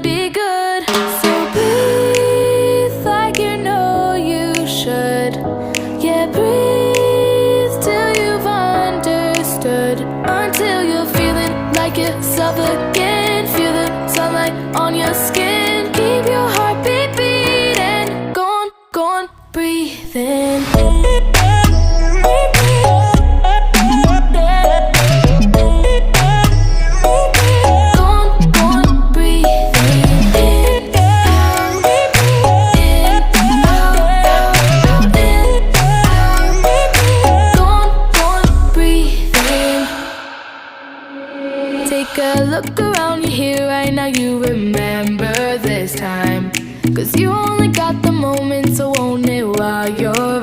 be good. So breathe like you know you should. Yeah, breathe till you've understood. Until you're feeling like yourself again. Feel the sunlight on your skin. Keep your heartbeat beating. Go on, breathe in. Take a look around you here right now, you remember this time. 'Cause you only got the moment, so own it while you're